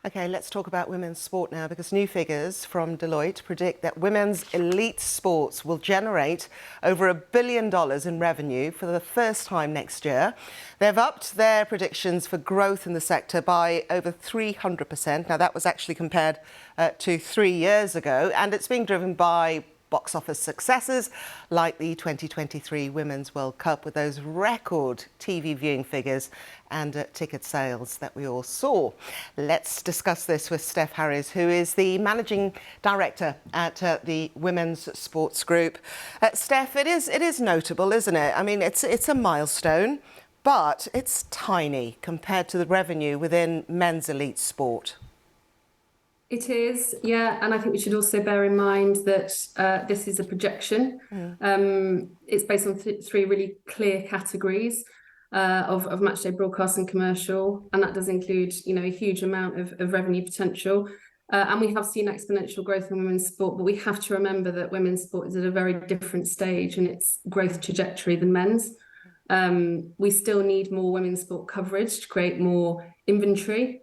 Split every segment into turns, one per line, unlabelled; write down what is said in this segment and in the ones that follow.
Okay, let's talk about women's sport now, because new figures from Deloitte predict that women's elite sports will generate over $1 billion in revenue for the first time next year. They've upped their predictions for growth in the sector by over 300%. Now, that was actually compared to 3 years ago, and it's being driven by box office successes like the 2023 Women's World Cup, with those record TV viewing figures and ticket sales that we all saw. Let's discuss this with Steph Harris, who is the Managing Director at the Women's Sports Group. Steph, it is notable, isn't it? I mean, it's a milestone, but it's tiny compared to the revenue within men's elite sport.
It is, yeah, and I think we should also bear in mind that this is a projection. It's based on three really clear categories of matchday broadcast and commercial, and that does include, a huge amount of revenue potential. And we have seen exponential growth in women's sport, but we have to remember that women's sport is at a very different stage in its growth trajectory than men's. We still need more women's sport coverage to create more inventory,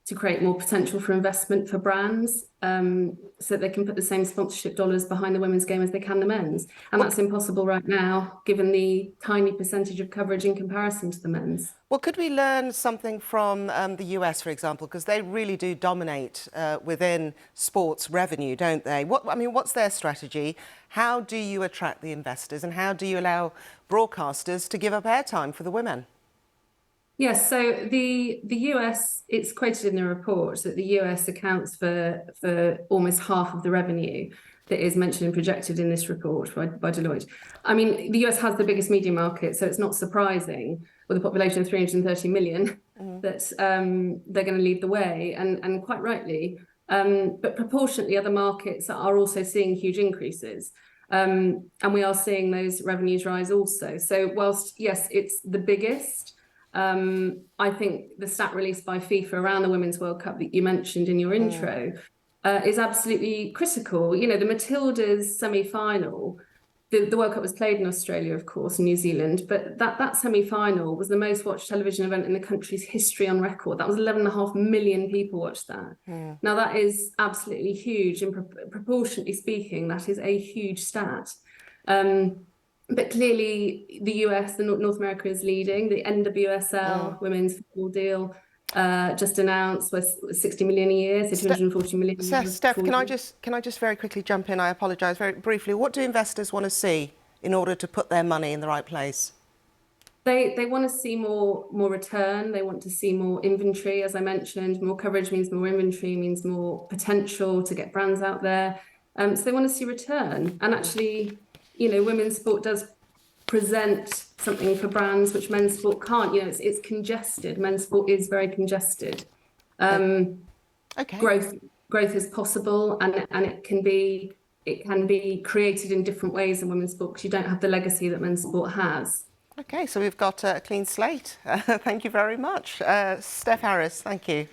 to create more potential for investment for brands, so that they can put the same sponsorship dollars behind the women's game as they can the men's. And that's impossible right now, given the tiny percentage of coverage in comparison to the men's.
Well, could we learn something from the US, for example? Because they really do dominate within sports revenue, don't they? What's their strategy? How do you attract the investors, and how do you allow broadcasters to give up airtime for the women?
Yes, so the US, it's quoted in the report that the US accounts for almost half of the revenue that is mentioned and projected in this report by Deloitte. I mean, the US has the biggest media market, so it's not surprising, with a population of 330 million, that they're going to lead the way, and quite rightly. But proportionately, other markets are also seeing huge increases. And we are seeing those revenues rise also. So whilst, yes, it's the biggest, I think the stat released by FIFA around the Women's World Cup that you mentioned in your intro is absolutely critical. The Matildas semi-final, the World Cup was played in Australia, of course, and New Zealand, but that semi-final was the most watched television event in the country's history on record. That was 11.5 million people watched that. Now, that is absolutely huge, and proportionately speaking, that is a huge stat. But clearly, the US, North America, is leading. The NWSL women's football deal just announced was 60 million a year, so 240 million.
Steph, can I just very quickly jump in? I apologise, very briefly. What do investors want to see in order to put their money in the right place?
They want to see more return. They want to see more inventory, as I mentioned. More coverage means more inventory, means more potential to get brands out there. So they want to see return, and actually, women's sport does present something for brands which men's sport can't. It's congested. Men's sport is very congested.
Okay.
Growth is possible, and it can be created in different ways in women's sport, because you don't have the legacy that men's sport has.
Okay, so we've got a clean slate. Thank you very much. Steph Harris, thank you.